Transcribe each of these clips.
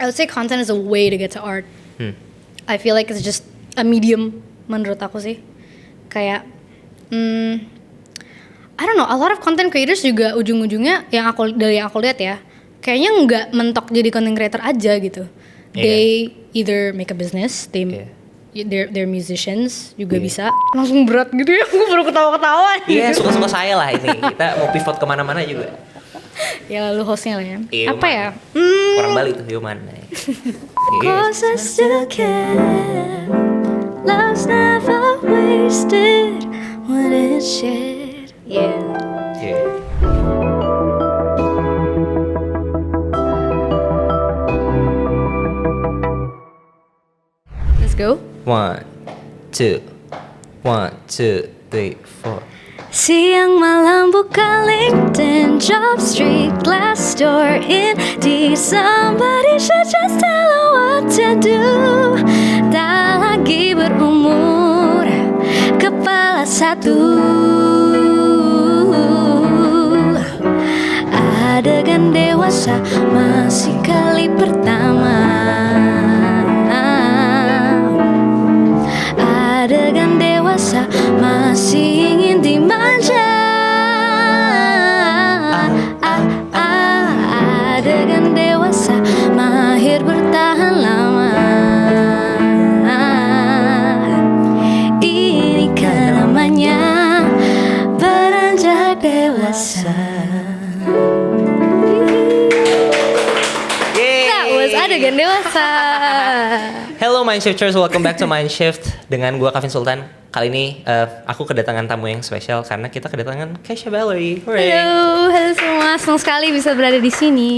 I would say content is a way to get to art. I feel like it's just a medium menurut aku sih. Kayak I don't know, a lot of content creators juga ujung-ujungnya yang aku lihat ya, kayaknya nggak mentok jadi content creator aja gitu. They either make a business, they're musicians juga bisa. Langsung berat gitu ya, aku baru ketawa-ketawa. Iya, suka-suka saya lah ini. Kita mau pivot kemana-mana juga. Ya lalu hostnya lah ya. Yuman. Apa ya? Orang Bali tuh Yuman. Cause I still care. Love's never wasted when it's shared. Yeah. Let's go. 1, 2, 1, 2, 3, 4. Siang malam buka LinkedIn, Job Street, Glassdoor, Indeed. Somebody should just tell her what to do. Tak lagi berumur kepala satu. Adegan dewasa masih kali pertama. Adegan dewasa masih ingin dimanja. Adegan dewasa mahir bertahan lama. Ini kan namanya beranjak dewasa. That was Adegan dewasa. Hello Mindshifters, welcome back to Mindshift dengan gue Kavin Sultan. Kali ini aku kedatangan tamu yang spesial karena kita kedatangan Kesha Valerie. Halo semua, senang sekali bisa berada di sini.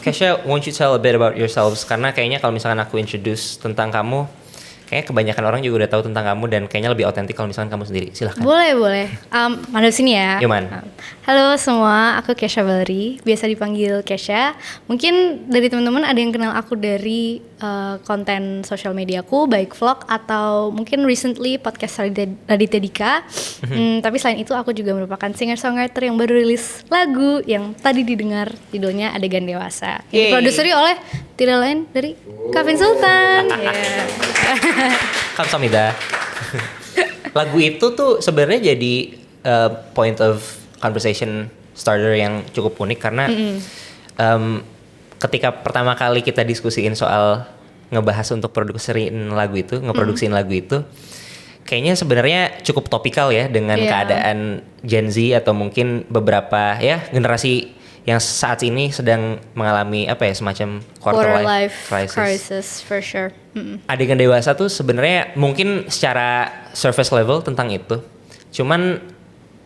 Kesha, won't you tell a bit about yourselves? Karena kayaknya kalau misalkan aku introduce tentang kamu, kayaknya kebanyakan orang juga udah tahu tentang kamu dan kayaknya lebih otentik kalau misalkan kamu sendiri. Silahkan. Boleh. Madep sini ya. Yuman. Halo semua, aku Kesha Valerie, biasa dipanggil Kesha. Mungkin dari teman-teman ada yang kenal aku dari konten sosial mediaku, baik vlog atau mungkin recently podcast Raditya Dika. Tapi selain itu aku juga merupakan singer-songwriter yang baru rilis lagu yang tadi didengar, judulnya Adegan Dewasa. Yang diproduksi oleh tidak lain dari Kavin Sultan. Kamsahamnida. Lagu itu tuh sebenarnya jadi point of conversation starter yang cukup unik karena ketika pertama kali kita diskusiin soal ngebahas untuk produksiin lagu itu, ngeproduksiin lagu itu, kayaknya sebenarnya cukup topikal ya dengan keadaan Gen Z atau mungkin beberapa ya generasi yang saat ini sedang mengalami apa ya semacam quarter life crisis for sure. Adegan dewasa tuh sebenarnya mungkin secara surface level tentang itu. Cuman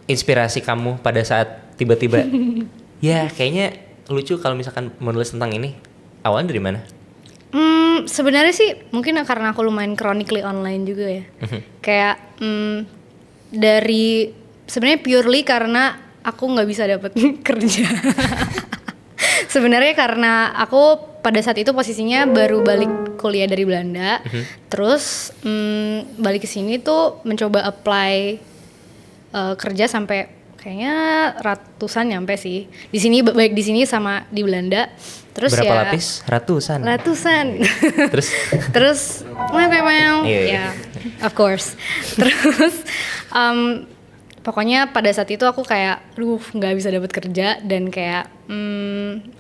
inspirasi kamu pada saat tiba-tiba ya kayaknya lucu kalau misalkan menulis tentang ini. Awalnya dari mana? Sebenarnya sih mungkin karena aku lumayan chronically online juga ya. Kayak dari sebenarnya purely karena aku nggak bisa dapet kerja. Sebenarnya karena aku pada saat itu posisinya baru balik kuliah dari Belanda, terus balik ke sini tuh mencoba apply kerja sampai kayaknya ratusan nyampe sih. Di sini baik di sini sama di Belanda. Terus berapa ya lapis? Ratusan. Terus ya, of course. Terus pokoknya pada saat itu aku kayak nggak bisa dapat kerja dan kayak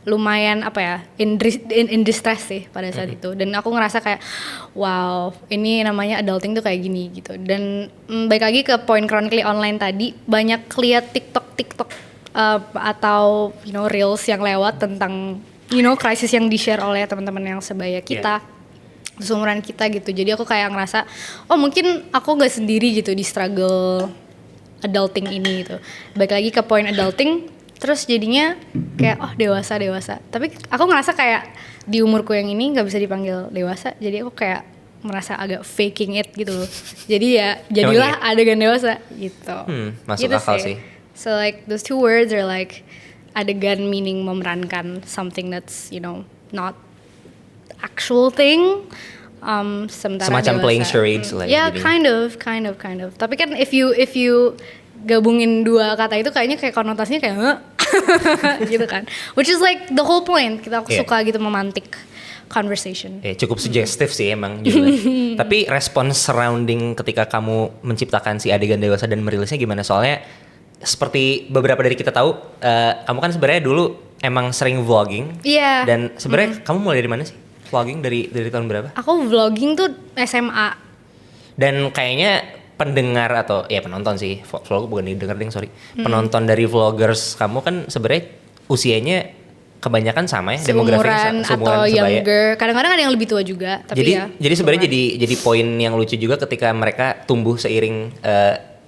lumayan apa ya in distress sih pada saat itu, dan aku ngerasa kayak wow, ini namanya adulting tuh kayak gini gitu. Dan balik lagi ke point chronically online tadi, banyak lihat TikTok atau reels yang lewat tentang krisis yang di-share oleh teman-teman yang sebaya kita, seumuran kita gitu. Jadi aku kayak ngerasa mungkin aku nggak sendiri gitu di struggle adulting ini gitu. Balik lagi ke point adulting, terus jadinya kayak dewasa. Tapi aku ngerasa kayak di umurku yang ini nggak bisa dipanggil dewasa, jadi aku kayak merasa agak faking it gitu loh. Jadi ya jadilah adegan dewasa gitu. Masuk gitu akal sih. So like those two words are like adegan meaning memerankan something that's not actual thing. Semacam dewasa. Playing charades lah. Yeah, kind of. Tapi kan if you gabungin dua kata itu kayaknya kayak konotasinya kayak gitu kan, which is like the whole point, kita Yeah. suka gitu memantik conversation. Cukup sugestif sih emang judulnya. Tapi respons surrounding ketika kamu menciptakan si Adegan Dewasa dan merilisnya gimana? Soalnya seperti beberapa dari kita tahu, kamu kan sebenarnya dulu emang sering vlogging. Iya. Dan sebenarnya kamu mulai dari mana sih? Vlogging dari tahun berapa? Aku vlogging tuh SMA. Dan kayaknya pendengar atau ya penonton sih, vlog bukan didengar ding, sorry. Penonton dari vloggers kamu kan sebenarnya usianya kebanyakan sama ya, demografinya Seumuran atau younger. Kadang-kadang ada yang lebih tua juga, tapi jadi sebenarnya jadi poin yang lucu juga ketika mereka tumbuh seiring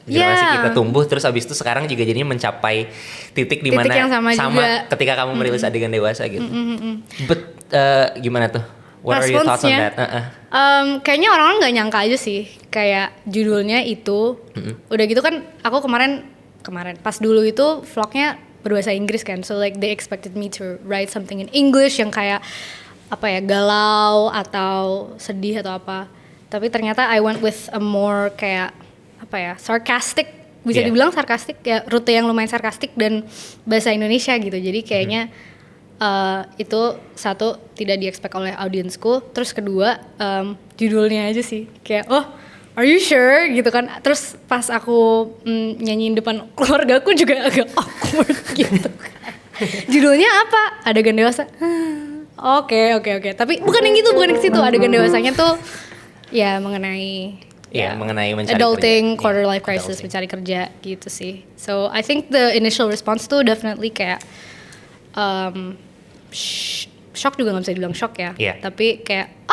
generasi kita tumbuh, terus abis itu sekarang juga jadinya mencapai titik di mana yang sama juga. ketika kamu merilis Adegan Dewasa gitu. But gimana tuh? What are your thoughts on that? Kayaknya orang-orang nggak nyangka aja sih, kayak judulnya itu. Udah gitu kan, aku kemarin pas dulu itu vlognya berbahasa Inggris kan, so like they expected me to write something in English yang kayak apa ya, galau atau sedih atau apa. Tapi ternyata I went with a more kayak apa ya, sarcastic, bisa dibilang sarcastic ya, rute yang lumayan sarcastic dan bahasa Indonesia gitu. Jadi kayaknya itu satu tidak di-expect oleh audiensku, terus kedua judulnya aja sih kayak are you sure gitu kan. Terus pas aku nyanyiin depan keluargaku juga agak awkward gitu kan. Judulnya apa? Adegan Dewasa. Oke. Tapi bukan yang gitu, bukan yang ke situ. Adegan dewasanya tuh ya mengenai mengenai mencari adulting, kerja. quarter life crisis, mencari kerja gitu sih. So I think the initial response tuh definitely kayak shock, juga nggak bisa dibilang shock ya. Tapi kayak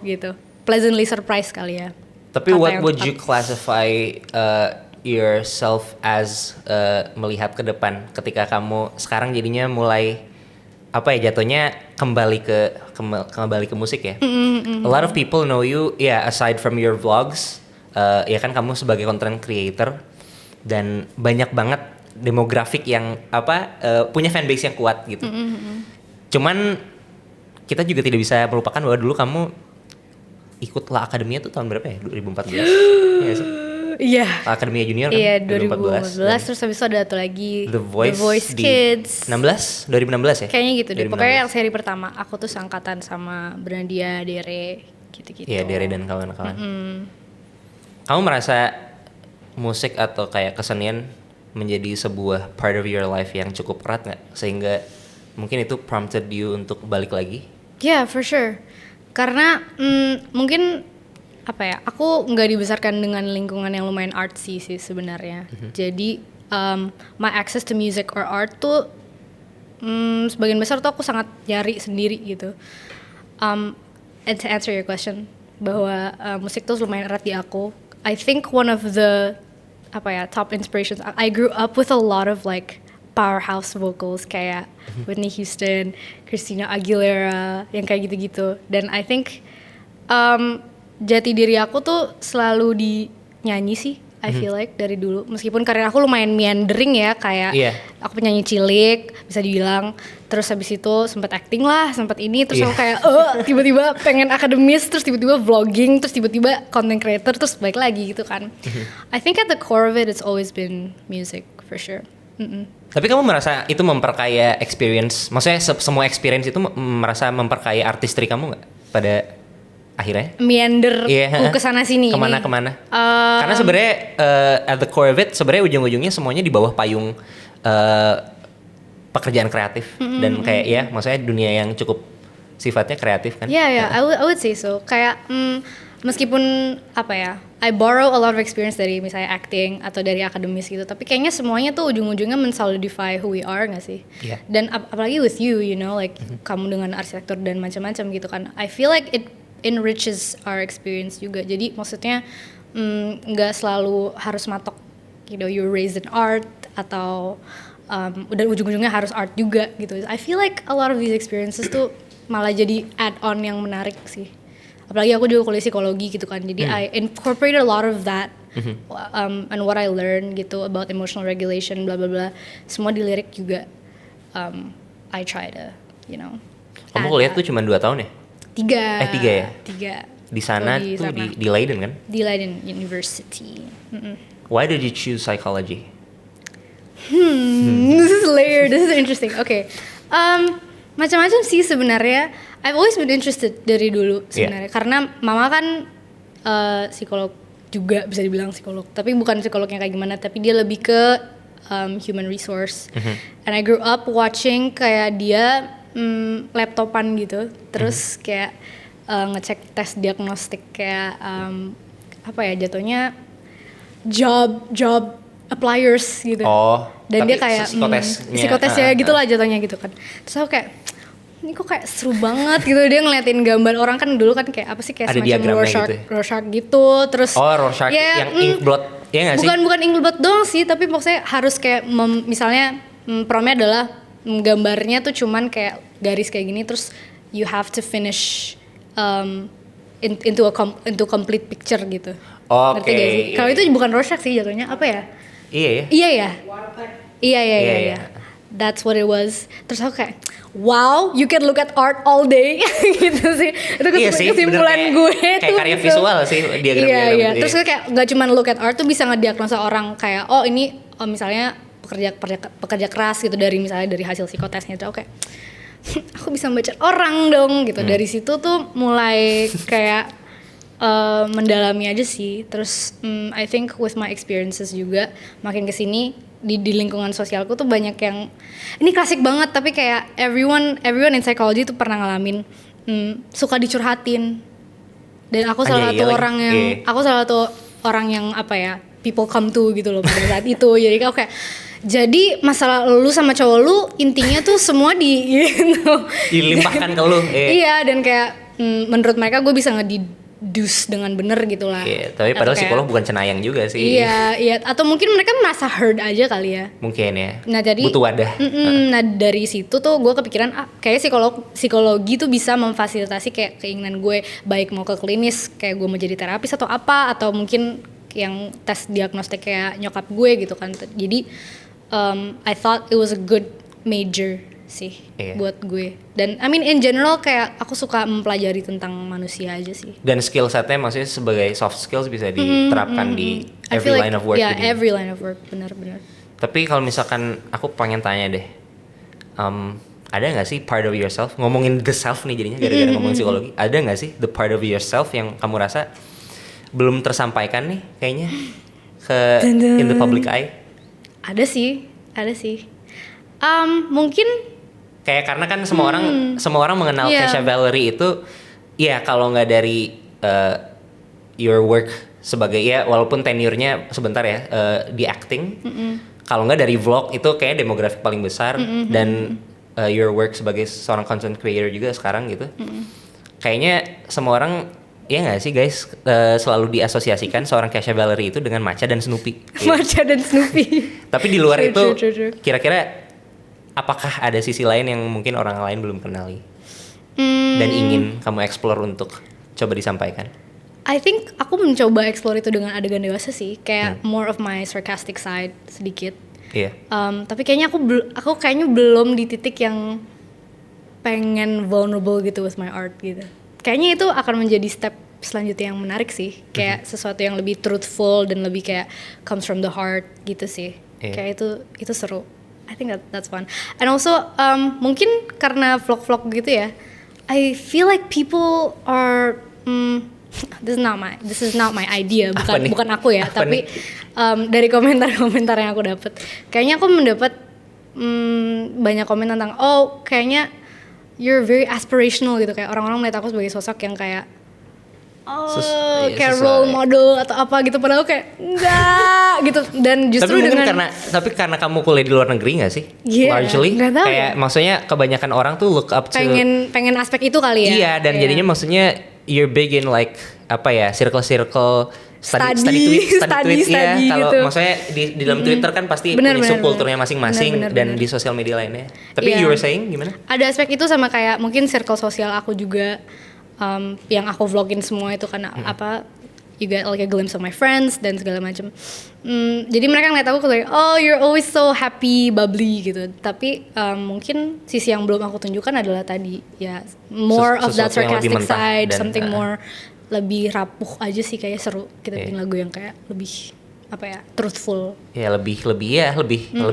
gitu, pleasantly surprised kali ya. Tapi what would you classify yourself as melihat ke depan ketika kamu sekarang jadinya mulai apa ya, jatuhnya kembali ke musik ya? A lot of people know you, aside from your vlogs, ya kan kamu sebagai content creator dan banyak banget demografik yang punya fanbase yang kuat gitu. Cuman kita juga tidak bisa melupakan bahwa dulu kamu ikut La Academia tuh tahun berapa ya? 2014. Iya sih. Iya. La Academia Junior kan? Iya, 2014. Terus habis itu ada satu lagi The Voice Kids. 2016 ya? Kayaknya gitu deh. Pokoknya yang seri pertama aku tuh seangkatan sama Bernadia, Dere, gitu-gitu. Iya, Dere dan kawan-kawan. Kamu merasa musik atau kayak kesenian menjadi sebuah part of your life yang cukup erat nggak? Sehingga mungkin itu prompted you untuk balik lagi? Yeah, for sure. Karena mungkin apa ya, aku nggak dibesarkan dengan lingkungan yang lumayan artsy sih sebenarnya. Jadi my access to music or art tuh sebagian besar tuh aku sangat nyari sendiri gitu. And to answer your question, bahwa musik tuh lumayan erat di aku. I think one of the top inspirations, I grew up with a lot of like powerhouse vocals kayak Whitney Houston, Christina Aguilera, yang kayak gitu-gitu. Dan I think jati diri aku tuh selalu di nyanyi sih, I feel like dari dulu. Meskipun karir aku lumayan meandering ya, kayak aku penyanyi cilik bisa dibilang. Terus habis itu sempat acting lah, sempat ini, terus aku kayak tiba-tiba pengen akademis, terus tiba-tiba vlogging, terus tiba-tiba content creator, terus balik lagi gitu kan. I think at the core of it, it's always been music for sure. Tapi kamu merasa itu memperkaya experience, maksudnya semua experience itu merasa memperkaya artistry kamu nggak pada akhirnya? Meander kesana sini. Kemana? Karena sebenarnya at the core of it, sebenarnya ujung-ujungnya semuanya di bawah payung pekerjaan kreatif dan kayak maksudnya dunia yang cukup sifatnya kreatif kan? I would say so. Kayak meskipun I borrow a lot of experience dari misalnya acting atau dari akademis gitu, tapi kayaknya semuanya tuh ujung-ujungnya mensolidify who we are nggak sih? Dan apalagi with you, you know, like kamu dengan arsitektur dan macam-macam gitu kan. I feel like it enriches our experience juga. Jadi maksudnya nggak selalu harus matok, you know, you're raised in art atau udah ujung-ujungnya harus art juga gitu. I feel like a lot of these experiences tuh malah jadi add-on yang menarik sih. Apalagi aku juga kuliah psikologi gitu kan, jadi I incorporate a lot of that and what I learned gitu about emotional regulation, bla bla bla. Semua di lirik juga. I try to, you know. Kamu kuliah tuh cuma 2 tahun ya? 3. 3 ya? 3. Di sana tuh di Leiden kan? Di Leiden University. Why did you choose psychology? This is layered. This is interesting. Okay. Macam-macam sih sebenarnya. I've always been interested dari dulu sebenarnya. Karena mama kan psikolog juga, bisa dibilang psikolog. Tapi bukan psikolognya kayak gimana. Tapi dia lebih ke human resource. And I grew up watching kayak dia laptopan gitu. Terus kayak ngecek tes diagnostik kayak apa ya jatuhnya job appliers gitu. Dan dia kayak psikotesnya gitulah jatuhnya gitu kan. Terus aku kayak ini kok kayak seru banget gitu, dia ngeliatin gambar orang kan dulu kan kayak apa sih kayak semacam Rorschach gitu. Terus Rorschach yang inkblot ya nggak sih? Bukan inkblot doang sih, tapi maksudnya harus kayak misalnya promnya adalah gambarnya tuh cuman kayak garis kayak gini, terus you have to finish into complete picture gitu. Ngerti gak sih? Kalau itu bukan Rorschach sih jatuhnya, apa ya? Iya. That's what it was. Terus aku kayak, wow, you can look at art all day gitu sih. Itu kesimpulan gue kayak tuh. Karya visual sih diagram-diagram. Iya. Terus kayak gak cuma look at art tuh bisa ngediagnosa orang kayak, ini misalnya pekerja keras gitu dari hasil psikotesnya itu. Oke. Aku bisa membaca orang dong gitu. Dari situ tuh mulai kayak mendalami aja sih. Terus I think with my experiences juga makin kesini di lingkungan sosialku tuh banyak yang ini klasik banget tapi kayak everyone in psychology tuh pernah ngalamin suka dicurhatin. Dan aku salah satu orang yang apa ya people come to gitu loh pada saat itu. Jadi aku kayak jadi masalah lu sama cowok lu intinya tuh semua dilimpahkan ke lu. Iya dan kayak menurut mereka gue bisa dus dengan bener gitu lah. Iya, tapi padahal psikolog bukan cenayang juga sih. Iya. Atau mungkin mereka merasa heard aja kali ya. Mungkin ya. Nah jadi butuh wadah. Nah dari situ tuh gue kepikiran kayak psikologi tuh bisa memfasilitasi kayak keinginan gue baik mau ke klinis kayak gue mau jadi terapis atau apa atau mungkin yang tes diagnostik kayak nyokap gue gitu kan. Jadi I thought it was a good major sih buat gue. Dan I mean in general kayak aku suka mempelajari tentang manusia aja sih. Dan skill setnya maksudnya sebagai soft skills bisa diterapkan di every line of work. Yeah, every line of work, benar-benar. Tapi kalau misalkan aku pengen tanya deh, ada nggak sih part of yourself, ngomongin the self nih jadinya gara-gara ngomongin psikologi, ada nggak sih the part of yourself yang kamu rasa belum tersampaikan nih kayaknya in the public eye? Ada sih. Mungkin kayak karena kan semua orang mengenal Kesha Valerie itu ya kalau nggak dari your work sebagai walaupun tenurnya sebentar ya di acting, kalau nggak dari vlog itu kayak demografi paling besar dan your work sebagai seorang content creator juga sekarang gitu. Kayaknya semua orang ya nggak sih guys selalu diasosiasikan seorang Kesha Valerie itu dengan Matcha dan Snoopy. Matcha dan Snoopy. Tapi di luar itu kira-kira apakah ada sisi lain yang mungkin orang lain belum kenali dan ingin kamu explore untuk coba disampaikan? I think aku mencoba explore itu dengan adegan dewasa sih, kayak more of my sarcastic side sedikit. Iya. Tapi kayaknya aku kayaknya belum di titik yang pengen vulnerable gitu with my art gitu. Kayaknya itu akan menjadi step selanjutnya yang menarik sih, kayak sesuatu yang lebih truthful dan lebih kayak comes from the heart gitu sih. Kayak itu seru. I think that's fun. And also mungkin karena vlog-vlog gitu ya, I feel like people are this is not my idea, bukan aku ya, tapi dari komentar-komentar yang aku dapat, kayaknya aku mendapat banyak komen tentang kayaknya you're very aspirational gitu, kayak orang-orang melihat aku sebagai sosok yang kayak kayak role model atau apa gitu, padahal kayak enggak gitu. Dan justru karena kamu kuliah di luar negeri nggak sih? Largely kayak maksudnya kebanyakan orang tuh look up to pengen aspek itu kali ya. Iya, dan jadinya maksudnya you're big in like apa ya, circle study tweet ya. Kalau gitu. Maksudnya di dalam Twitter kan pasti punya subkulturnya masing-masing dan di sosial media lainnya. Tapi you were saying gimana? Ada aspek itu sama kayak mungkin circle sosial aku juga. Yang aku vlogin semua itu kan apa, you get like a glimpse of my friends dan segala macam. Jadi mereka ngeliat aku kayak you're always so happy, bubbly gitu. Tapi mungkin sisi yang belum aku tunjukkan adalah tadi ya more of that sarcastic side, something more lebih rapuh aja sih, kayak seru kita bikin lagu yang kayak lebih apa ya, truthful. Ya lebih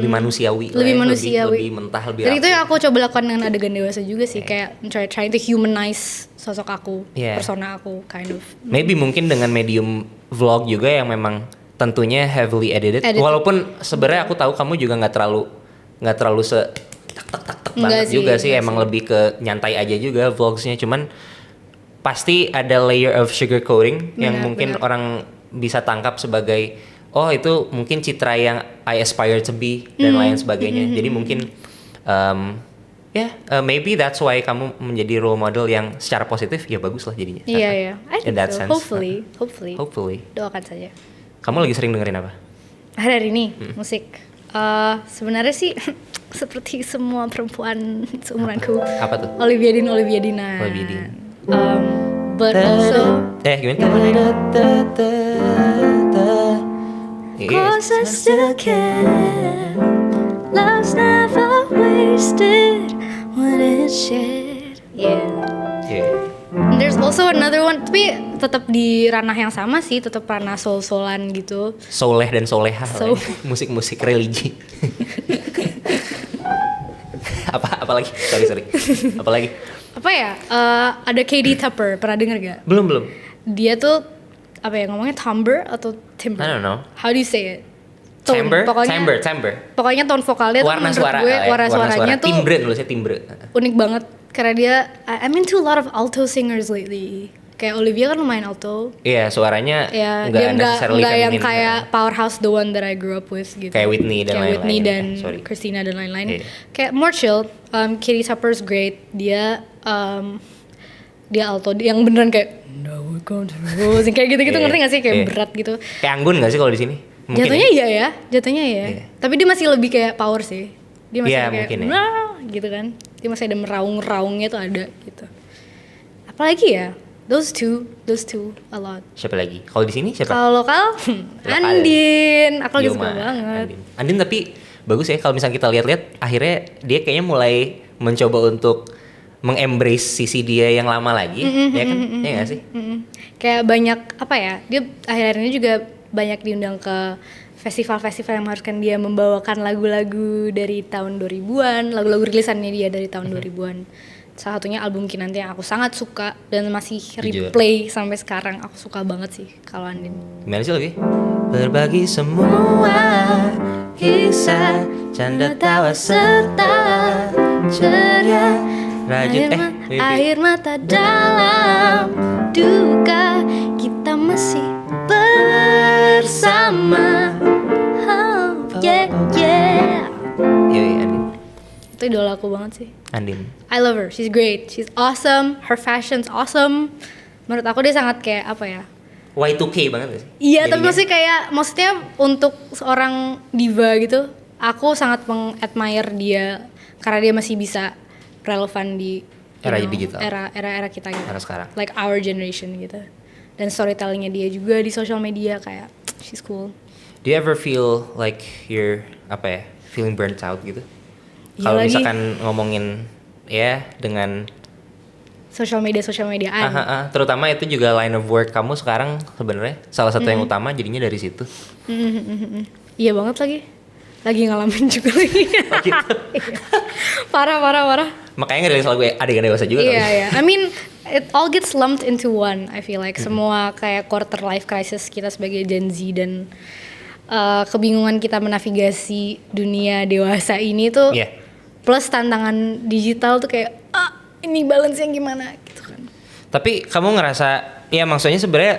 manusiawi. Lebih manusiawi. Lebih mentah, lebih Dan rapi. itu yang aku coba lakukan dengan adegan dewasa juga sih, kayak trying to humanize sosok aku, persona aku, kind of. Maybe mungkin dengan medium vlog juga yang memang tentunya heavily edited. Walaupun sebenarnya aku tahu kamu juga nggak terlalu se tak banget juga sih. Emang lebih ke nyantai aja juga vlogsnya. Cuman pasti ada layer of sugarcoating yang mungkin orang bisa tangkap sebagai oh itu mungkin citra yang I aspire to be dan lain sebagainya. Jadi mungkin maybe that's why kamu menjadi role model yang secara positif ya bagus lah jadinya. Iya. I think so. Sense. Hopefully. Doakan saja. Kamu lagi sering dengerin apa? Hari ini musik. Sebenarnya sih seperti semua perempuan seumuranku. Apa tuh? Olivia Dean. But also gimana? Cause I still care. Love's never wasted when it's shared. Yeah. And there's also another one, tapi tetap di ranah yang sama sih, tetap ranah soul-soulan gitu. Soleh dan soleha, musik-musik religi. apa lagi? Sorry. Apa lagi? Apa ya? Ada KD Tupper, pernah denger gak? Belum. Dia tuh apa ya ngomongnya, timbre atau timbre? I don't know. How do you say it? Timbre. Pokoknya tone vokalnya tuh menurut gue warna suaranya tuh timbre. Unik banget karena dia I'm into a lot of alto singers lately. Kayak Olivia kan lumayan alto. Iya, suaranya nggak yang kayak powerhouse the one that I grew up with gitu. Kayak Whitney dan lain-lain. Whitney dan Christina dan lain-lain. Kayak more chill. KD Tupper's great. Dia alto yang beneran kayak no we're going to lose kayak gitu-gitu ngerti nggak sih kayak berat gitu. Kayak Anggun nggak sih kalau di sini? Jatuhnya iya ya. Tapi dia masih lebih kayak power sih. Dia masih kayak gitu kan. Dia masih ada meraung-raungnya tuh ada gitu. Apalagi ya? Those two a lot. Siapa lagi? Kalau di sini siapa? Kalau lokal Andin. Aku lagi suka banget. Andin tapi bagus ya kalau misalnya kita lihat-lihat akhirnya dia kayaknya mulai mencoba untuk mengembrace sisi dia yang lama lagi, ya kan? Ya nggak sih? Kayak banyak apa ya? Dia akhir-akhir ini juga banyak diundang ke festival-festival yang mengharuskan dia membawakan lagu-lagu dari tahun 2000-an, lagu-lagu rilisannya dia dari tahun 2000-an. Salah satunya album Kinanti yang aku sangat suka dan masih replay sampai sekarang. Aku suka banget sih kalau Andin. Gimana sih lagi? Berbagi semua kisah, canda tawa serta ceria, rajut air mata dalam duka, kita masih bersama. Oh, yeah. Andin. Itu idola aku banget sih. Andin. I love her. She's great. She's awesome. Her fashion's awesome. Menurut aku dia sangat kayak apa ya? Y2K banget gak sih? Iya, tapi maksudnya untuk seorang diva gitu, aku sangat meng-admire dia karena dia masih bisa relevan di era digital. Era kita gitu. Era sekarang. Like our generation gitu. Dan storytellingnya dia juga di social media kayak she's cool. Do you ever feel like you're feeling burnt out gitu? Kalau misalkan ngomongin ya dengan social mediaan. Terutama itu juga line of work kamu sekarang sebenarnya salah satu yang utama jadinya dari situ. Iya banget lagi ngalamin juga lagi. Oh gitu. parah. Makanya ngerilis lagu adegan dewasa juga. Iya. I mean it all gets lumped into one. I feel like semua kayak quarter life crisis kita sebagai Gen Z dan kebingungan kita menavigasi dunia dewasa ini tuh. Plus tantangan digital tuh kayak ini balance yang gimana gitu kan. Tapi kamu ngerasa ya maksudnya sebenarnya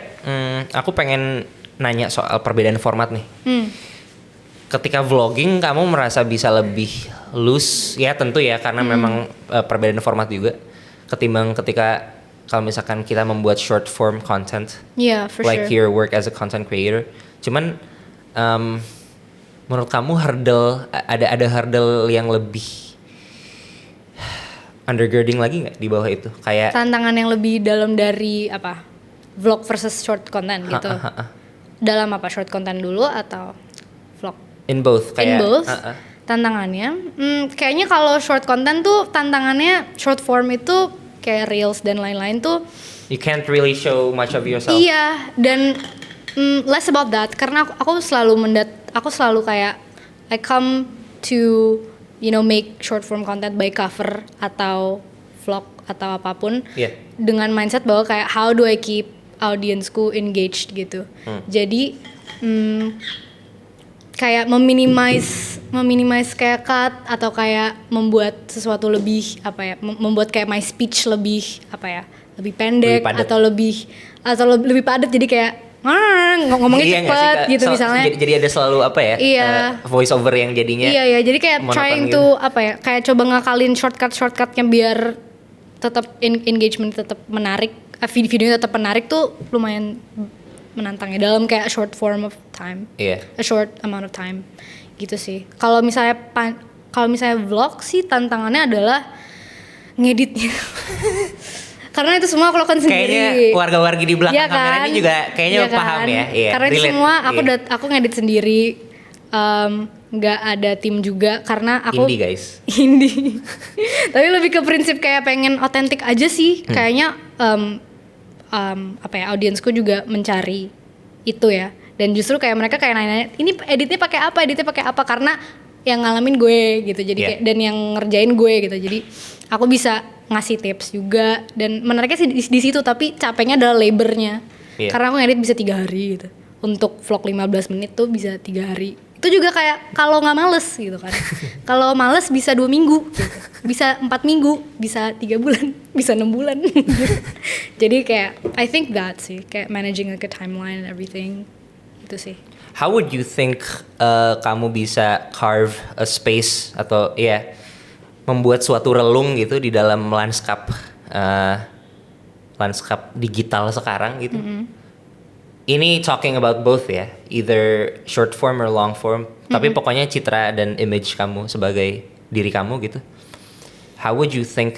aku pengen nanya soal perbedaan format nih. Ketika vlogging kamu merasa bisa lebih loose ya tentu ya karena memang perbedaan format juga ketimbang ketika kalau misalkan kita membuat short form content. Yeah, for like your work as a content creator. Cuman menurut kamu ada hurdle yang lebih undergirding lagi nggak di bawah itu? Kayak tantangan yang lebih dalam dari apa? Vlog versus short content gitu. Dalam apa? Short content dulu atau vlog? In both. In both. Tantangannya, kayaknya kalau short content tuh tantangannya short form itu kayak reels dan lain-lain tuh. You can't really show much of yourself. Iya, dan Less about that karena aku selalu kayak I come to make short form content by cover atau vlog atau apapun dengan mindset bahwa kayak how do I keep audiensku engaged gitu. Jadi kayak meminimize kayak cut atau kayak membuat sesuatu lebih membuat kayak my speech lebih lebih pendek atau lebih padat jadi kayak ngomongnya cepet gitu misalnya. Jadi ada selalu voice over yang jadinya. Iya, jadi kayak trying to kayak coba ngakalin shortcutnya biar tetap engagement tetap menarik, videonya tetap menarik tuh lumayan menantang ya dalam kayak short form of time, a short amount of time gitu sih. Kalau misalnya vlog sih tantangannya adalah ngeditnya. Karena itu semua aku lakukan sendiri. Kayaknya warga-wargi di belakang kamera ini juga kayaknya paham ya. Karena itu semua aku ngedit sendiri, nggak ada tim juga karena aku indie guys. Indie. Tapi lebih ke prinsip kayak pengen otentik aja sih. Kayaknya audiensku juga mencari itu ya. Dan justru kayak mereka kayak nanya, ini editnya pakai apa? Karena yang ngalamin gue gitu. Jadi dan yang ngerjain gue gitu. Jadi aku bisa ngasih tips juga dan menariknya sih di situ tapi capeknya adalah labornya. Karena aku ngedit bisa 3 hari gitu. Untuk vlog 15 menit tuh bisa 3 hari. Itu juga kayak kalau nggak males gitu kan. Kalau males bisa 2 minggu gitu. Bisa 4 minggu, bisa 3 bulan, bisa 6 bulan gitu. Jadi kayak I think that sih kayak managing like a timeline and everything itu sih. How would you think kamu bisa carve a space atau membuat suatu relung gitu di dalam lanskap digital sekarang gitu? Ini talking about both ya, either short form or long form. Tapi pokoknya citra dan image kamu sebagai diri kamu gitu. How would you think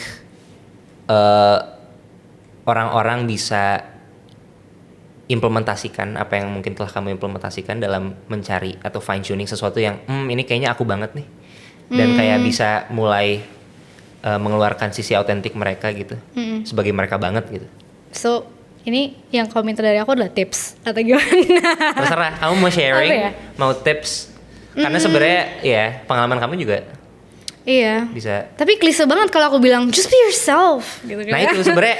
orang-orang bisa implementasikan apa yang mungkin telah kamu implementasikan dalam mencari atau fine tuning sesuatu yang ini kayaknya aku banget nih. Dan kayak bisa mulai mengeluarkan sisi autentik mereka gitu, sebagai mereka banget gitu. So ini yang kau minta dari aku adalah tips atau gimana? Terserah, kamu mau sharing, mau tips, karena sebenarnya pengalaman kamu juga. Iya. Bisa. Tapi klise banget kalau aku bilang just be yourself gitu kan. Nah itu sebenarnya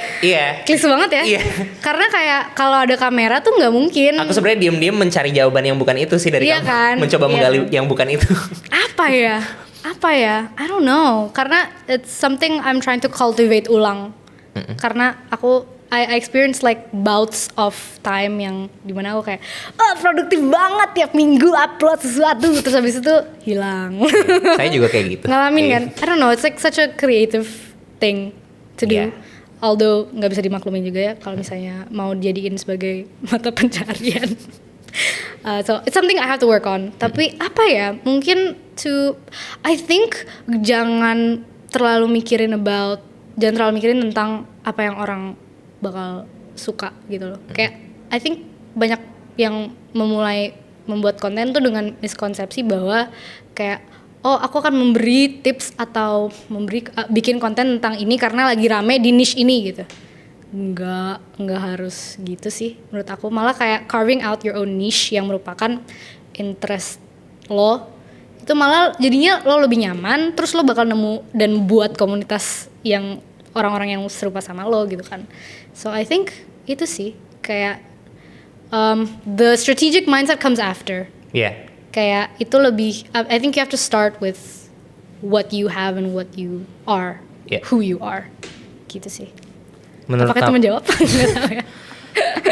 klise banget ya. Iya. Karena kayak kalau ada kamera tuh nggak mungkin. Aku sebenarnya diam-diam mencari jawaban yang bukan itu sih dari kamu. Kan? Mencoba menggali yang bukan itu. Apa ya? I don't know. Karena it's something I'm trying to cultivate ulang. Karena I experience like bouts of time yang dimana aku kayak produktif banget tiap minggu upload sesuatu terus habis itu hilang. Saya juga kayak gitu. Ngalamin kan? I don't know, it's like such a creative thing to do. Although nggak bisa dimaklumin juga ya kalau misalnya mau dijadiin sebagai mata pencarian. So it's something I have to work on. Tapi apa ya? Mungkin I think jangan terlalu mikirin tentang apa yang orang bakal suka gitu loh. Kayak I think banyak yang memulai membuat konten tuh dengan miskonsepsi bahwa kayak aku akan memberi tips atau bikin konten tentang ini karena lagi rame di niche ini gitu. Enggak harus gitu sih menurut aku. Malah kayak carving out your own niche yang merupakan interest lo itu malah jadinya lo lebih nyaman, terus lo bakal nemu dan buat komunitas yang orang-orang yang serupa sama lo gitu kan. So I think itu sih kayak the strategic mindset comes after. Kayak itu lebih I think you have to start with what you have and what you are, who you are. Gitu sih. Apakah itu menjawab? Nggak tahu ya.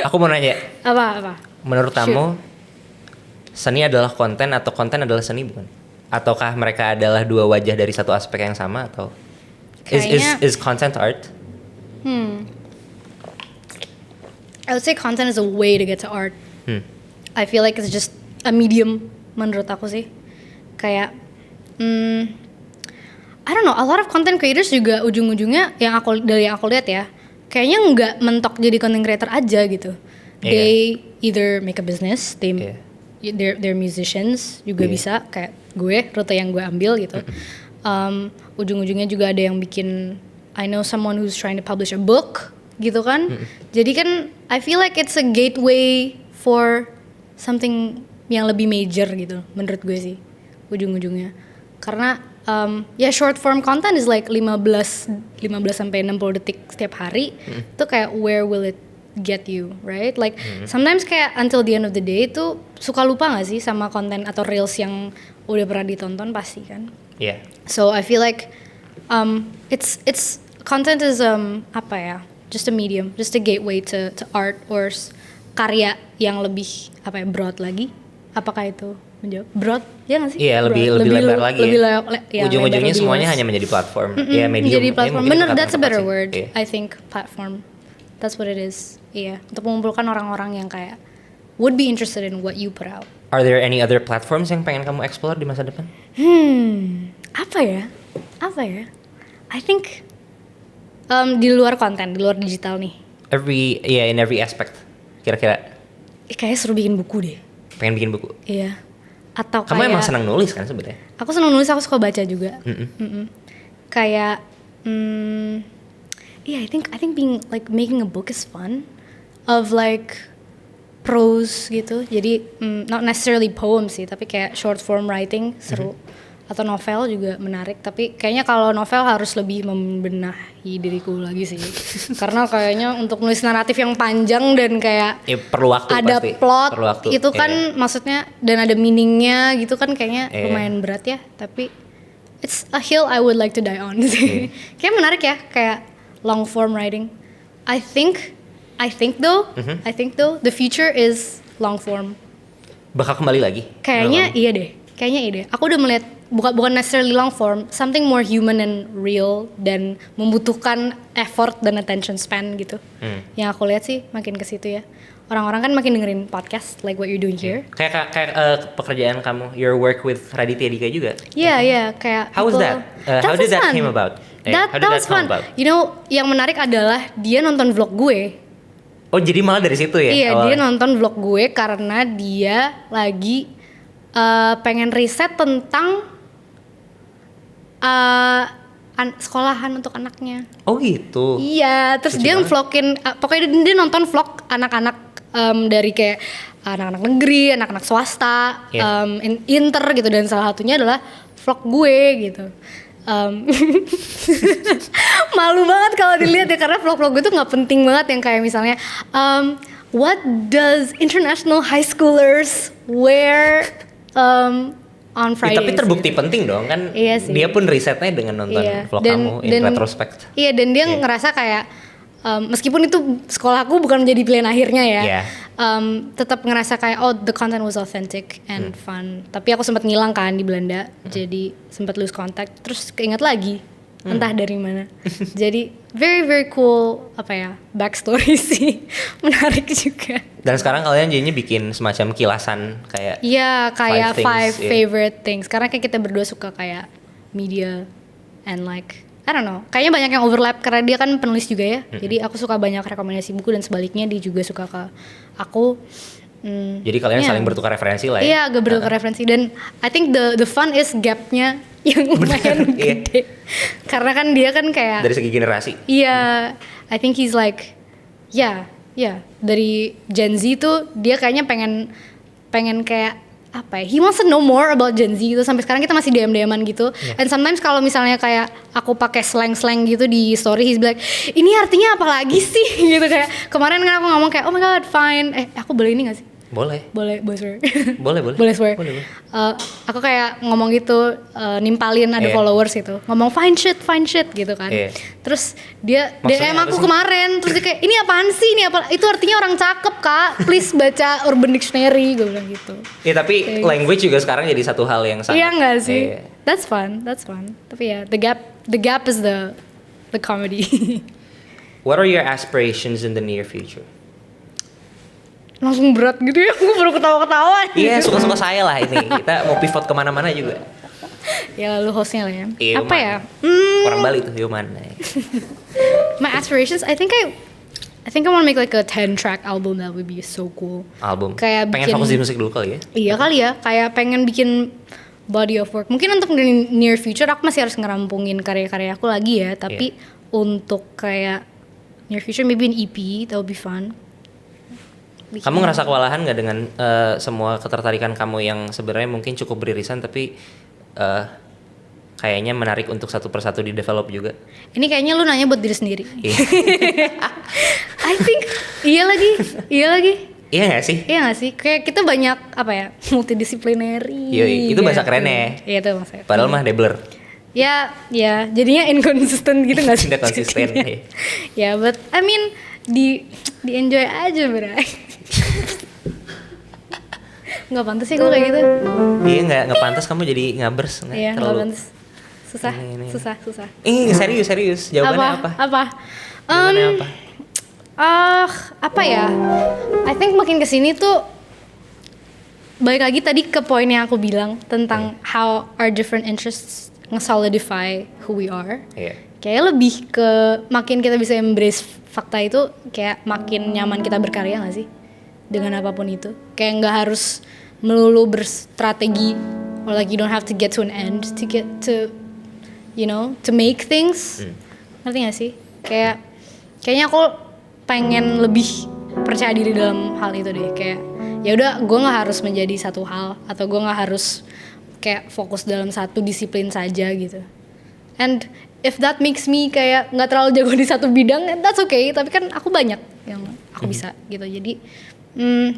Aku mau nanya. Apa? Menurut kamu seni adalah konten atau konten adalah seni bukan? Ataukah mereka adalah dua wajah dari satu aspek yang sama atau is content art? I would say content is a way to get to art. I feel like it's just a medium menurut aku sih. Kayak I don't know, a lot of content creators juga ujung-ujungnya dari yang aku lihat ya, kayaknya nggak mentok jadi content creator aja gitu. They either make a business, they're musicians juga bisa kayak gue, rute yang gue ambil gitu. Ujung-ujungnya juga ada yang bikin, I know someone who's trying to publish a book gitu kan. Jadi kan I feel like it's a gateway for something yang lebih major gitu menurut gue sih ujung-ujungnya. Karena ya short form content is like 15 sampai 60 detik setiap hari. Itu kayak where will it get you, right? Like sometimes kayak until the end of the day itu suka lupa gak sih sama konten atau reels yang udah pernah ditonton pasti kan. Yeah. So I feel like it's content is apa ya? Just a medium, just a gateway to art or karya yang lebih apa ya, broad lagi. Apakah itu menjawab broad? Ya nggak sih? Iya, lebih lebar lagi. Ya, ujung-ujungnya lebar, semuanya luas. hanya menjadi platform. Ya, medium. Menjadi platform. Mungkin Bener, itu kata that's a tepat better sih. word. Iya. I think platform. That's what it is. Iya, untuk mengumpulkan orang-orang yang kayak would be interested in what you put out. Are there any other platforms yang pengen kamu explore di masa depan? Apa ya? I think di luar konten, di luar digital nih. In every aspect. Kira-kira Kayaknya seru bikin buku deh. pengen bikin buku. Iya. Atau Kamu kayak emang senang nulis kan sebenarnya? aku senang nulis, aku suka baca juga. Kayak I think being like making a book is fun, of like prose gitu. Jadi not necessarily poem sih, tapi kayak short form writing seru. Atau novel juga menarik, tapi kayaknya kalau novel harus lebih membenahi diriku lagi sih. Karena kayaknya untuk nulis naratif yang panjang dan kayak Ya, perlu waktu ada pasti. plot Perlu waktu. itu kan Iya. maksudnya, dan ada meaningnya gitu kan, kayaknya Iya. lumayan berat ya. Tapi it's a hill I would like to die on sih. Kayak menarik ya, kayak long form writing. I think though the future is long form. Bakal kembali lagi? Kayaknya iya deh. Aku udah melihat bukan necessarily long form, something more human and real dan membutuhkan effort dan attention span gitu. Yang aku lihat sih makin ke situ ya. Orang-orang kan makin dengerin podcast like what you're doing here. Kayak pekerjaan kamu, your work with Raditya Dika juga. Iya, kayak How was people- that? How did that came about? That How did was that come fun. about? You know, yang menarik adalah dia nonton vlog gue. Oh, jadi malah dari situ ya? Iya, awalnya? dia nonton vlog gue karena dia lagi pengen riset tentang sekolahan untuk anaknya. Oh gitu. Iya, terus Lucu dia banget. vlogin, pokoknya dia nonton vlog anak-anak dari kayak anak-anak negeri, anak-anak swasta, Iya. inter gitu, dan salah satunya adalah vlog gue gitu. Malu banget kalau dilihat ya, karena vlog-vlog gue tuh nggak penting banget yang kayak misalnya what does international high schoolers wear on Fridays. Tapi terbukti penting dong kan. Iya sih. Dia pun risetnya dengan nonton vlog kamu in retrospect. Iya, dan dia ngerasa kayak meskipun itu sekolahku bukan menjadi pilihan akhirnya ya, Iya. tetap ngerasa kayak the content was authentic and fun. Tapi aku sempat ngilang kan di Belanda, jadi sempat lose contact. Terus keinget lagi, entah dari mana. Jadi very very cool backstory sih, menarik juga. Dan sekarang kalian jadinya bikin semacam kilasan kayak Iya, kayak five things, favorite things. Karena kayak kita berdua suka kayak media and like I don't know. Kayaknya banyak yang overlap karena dia kan penulis juga ya. Jadi aku suka banyak rekomendasi buku dan sebaliknya dia juga suka ke aku. Jadi kalian Iya. saling bertukar referensi lah ya. Iya, agak bertukar referensi, dan I think the fun is gapnya yang lumayan iya. gede. Karena kan dia kan kayak Dari segi generasi. iya, I think he's like dari Gen Z tuh dia kayaknya pengen kayak he wants to know more about Gen Z gitu. Sampai sekarang kita masih DM-an gitu. And sometimes kalau misalnya kayak aku pakai slang gitu di story, he's like, ini artinya apa lagi sih? Gitu kayak kemarin kan aku ngomong kayak, oh my god, fine. Aku boleh ini gak sih? Boleh. Boleh swear. Boleh. Boleh swear. Boleh. Aku kayak ngomong gitu, nimpalin ada Iya. followers gitu, ngomong fine shit gitu kan. Iya. Terus dia Maksudnya DM apa aku sih? kemarin, terus dia kayak, ini apaan sih? Ini apa? Itu artinya orang cakep kak. Please baca Urban Dictionary, gue bilang gitu. Ya tapi language juga sekarang jadi satu hal yang sangat. Iya nggak sih? Iya. That's fun. Tapi ya, the gap is the comedy. What are your aspirations in the near future? Langsung berat gitu ya, gue baru ketawa-ketawa. Iya, suka-suka saya lah ini. Kita mau pivot kemana-mana juga. Ya lalu hostnya lah ya. Iya, Apa Yoman. ya? Orang Bali tuh, Yoman. My aspirations, I think I want to make like a 10-track album. That would be so cool. Album. Kayak Pengen bikin- fokus di musik dulu kali ya? Iya kali ya, kayak pengen bikin body of work. Mungkin untuk di near future aku masih harus ngerampungin karya-karya aku lagi ya. Tapi untuk kayak near future maybe an EP, that would be fun. bikin. Kamu ngerasa kewalahan nggak dengan semua ketertarikan kamu yang sebenarnya mungkin cukup beririsan tapi kayaknya menarik untuk satu persatu di develop juga? Ini kayaknya lu nanya buat diri sendiri. Iya. I think iya lagi. Iya nggak sih? Iya gak sih? Kayak kita banyak apa ya, multidisiplinary. Yoi, itu bahasa gitu. kerennya. Iya itu bahasa. Padahal mah debler. Ya, jadinya inconsistent gitu gak sih? Tidak konsisten. Jadinya. Ya, but I mean di enjoy aja, Bray. Nggak pantas sih kalau kayak gitu. Iya nggak pantas kamu jadi ngabers. Iya nggak pantas. Susah. Serius. Jawabannya apa? Jawabannya apa? Apa ya? I think makin kesini tuh balik lagi tadi ke poin yang aku bilang tentang how our different interests nge-solidify who we are. Kayak lebih ke makin kita bisa embrace fakta itu, kayak makin nyaman kita berkarya nggak sih? Dengan apapun itu. Kayak nggak harus melulu berstrategi, or like you don't have to get to an end to get to, you know, to make things. Ngerti nggak sih? Kayaknya aku pengen lebih percaya diri dalam hal itu deh. Kayak ya udah, gue nggak harus menjadi satu hal, atau gue nggak harus kayak fokus dalam satu disiplin saja gitu. And if that makes me kayak nggak terlalu jago di satu bidang, that's okay. Tapi kan aku banyak yang aku bisa gitu. Jadi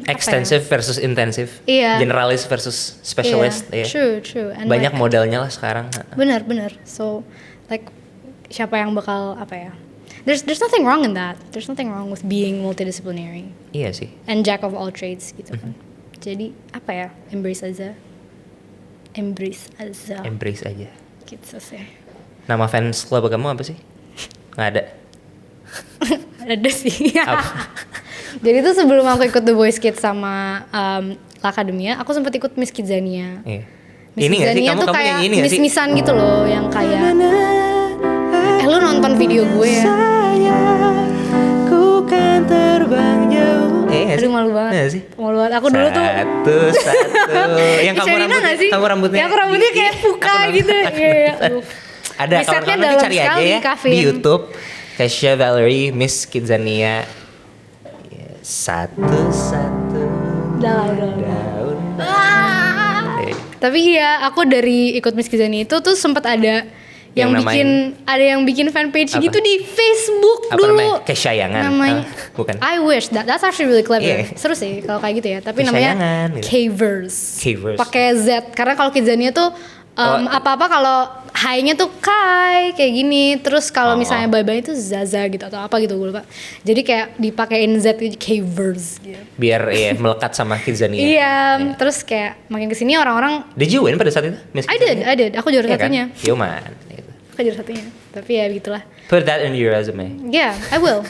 extensive versus intensif, generalis versus specialist. True. And banyak modalnya lah sekarang. Bener. So like siapa yang bakal apa ya? There's nothing wrong in that. There's nothing wrong with being multidisciplinary. Iya sih. And jack of all trades gitu kan. Jadi apa ya? Embrace aja. Gitu sih. Nama fans club kamu apa sih? Nggak ada. Ada sih. Jadi tuh sebelum aku ikut The Boys Kids sama L'Academia, aku sempat ikut Miss Kidzania. Iya. Miss ini Kidzania kamu tuh kayak ini nggak sih? miss-missan gitu loh, yang kayak lu nonton video gue ya? Ku kan terbang jauh. Aduh malu banget. Malu banget. Aku dulu tuh satu. Yang kamu rambutnya kayak puka gitu. Iya. Ada kawan-kawan nanti cari aja ya di YouTube. Kesha Valerie Miss Kidzania. Satu-satu. Daun. Tapi ya aku dari ikut Miss Kidzania itu tuh sempat ada yang bikin fanpage gitu di Facebook dulu. Namanya? Keshayangan. Namanya bukan. I wish that's actually really clever. Seru sih kalau kayak gitu ya. Tapi namanya Kverse. Pakai Z, karena kalau Kidzania tuh apa-apa kalau high-nya tuh Kai kayak gini, terus kalau misalnya bye-bye itu Zaza gitu atau apa gitu gue lupa. Jadi kayak dipakein Z gitu, Kverse gitu. Biar melekat sama Kidzania. Iya, terus kayak makin kesini orang-orang. Did you win pada saat itu? I did. Aku juara satunya. Kan? Yoman. Aku juara satunya. Tapi ya begitulah. Put that in your resume. Yeah, I will.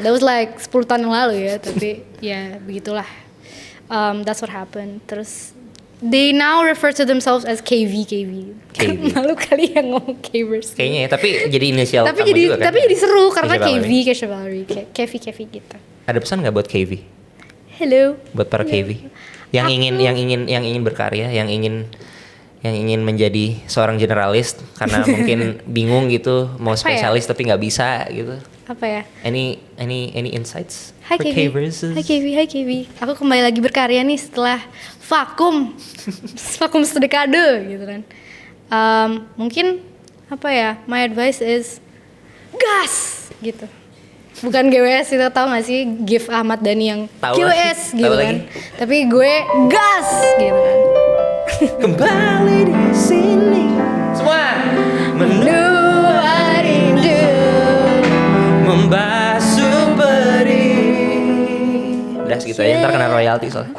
That was like 10 tahun yang lalu ya. Tapi ya begitulah. That's what happened. Terus they now refer to themselves as KV. Malu kali yang ngomong Kverse. Kayaknya ya, tapi jadi inisial tapi kamu juga kan? Tapi jadi seru karena KV, Kesha Valerie, KV gitu. Ada pesan nggak buat KV? Hello. Buat para KV yang ingin berkarya, yang ingin menjadi seorang generalis karena mungkin bingung gitu mau spesialis tapi nggak bisa gitu. Apa ya? Any insights? Hi KV. Aku kembali lagi berkarya nih setelah vakum sedekade gitu kan. Mungkin apa ya? My advice is gas gitu. Bukan GWS, itu tau gak sih GIF Ahmad Dhani yang GWS gitu kan. Tapi gue gas gitu kan. Kembali di sini semua menua rindu membasuh perih. Udah segitu aja, ntar kena royalti soalnya.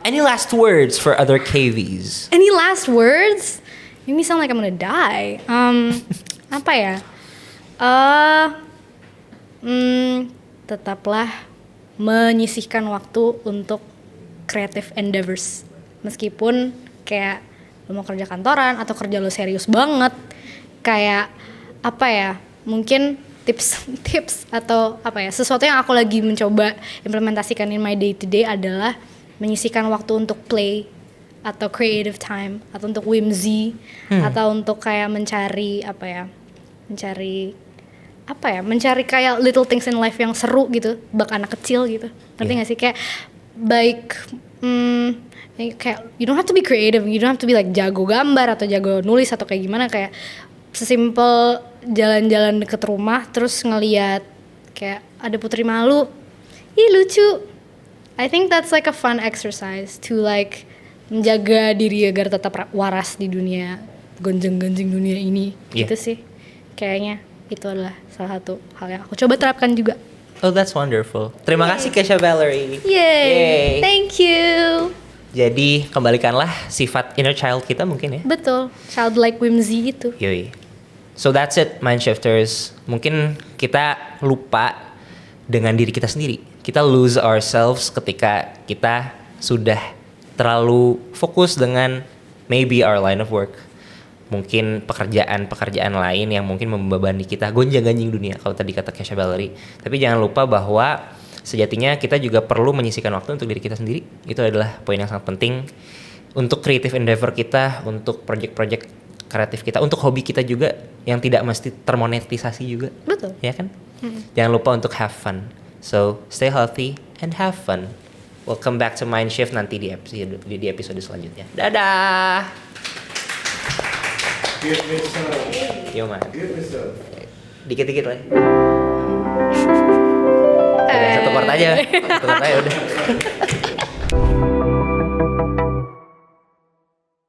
Any last words for other KVs? Any last words? Make me sound like I'm gonna die. Apa ya? Tetaplah menyisihkan waktu untuk creative endeavors. Meskipun kayak lo mau kerja kantoran atau kerja lo serius banget, kayak apa ya? Mungkin tips atau apa ya? Sesuatu yang aku lagi mencoba implementasikan in my day to day adalah menyisihkan waktu untuk play atau creative time atau untuk whimsy atau untuk kayak mencari apa ya, mencari kayak little things in life yang seru gitu, bak anak kecil gitu. Ngerti nggak sih, kayak baik kayak you don't have to be creative, you don't have to be like jago gambar atau jago nulis atau kayak gimana, kayak sesimpel jalan-jalan deket rumah terus ngeliat kayak ada putri malu, ih lucu. I think that's like a fun exercise to like menjaga diri agar tetap waras di dunia gonjang-ganjing dunia ini. Gitu sih kayaknya itu adalah salah satu hal yang aku coba terapkan juga. Oh, that's wonderful. Terima kasih Kesha Valerie. Yay. Thank you. Jadi kembalikanlah sifat inner child kita mungkin ya. Betul, childlike whimsy itu. Yoi. So that's it, mind shifters. Mungkin kita lupa dengan diri kita sendiri. Kita lose ourselves ketika kita sudah terlalu fokus dengan maybe our line of work. Mungkin pekerjaan-pekerjaan lain yang mungkin membebani kita gonjang-ganjing dunia kalau tadi kata Kesha Valerie. Tapi jangan lupa bahwa sejatinya kita juga perlu menyisihkan waktu untuk diri kita sendiri. Itu adalah poin yang sangat penting untuk creative endeavor kita, untuk project-project kreatif kita, untuk hobi kita juga yang tidak mesti termonetisasi juga. Betul. Ya kan? Jangan lupa untuk have fun. So, stay healthy and have fun. We'll come back to Mind Shift nanti di episode selanjutnya. Dadah! Give me some. Yo man. Give me some. Dikit-dikit lah. Satu part aja udah.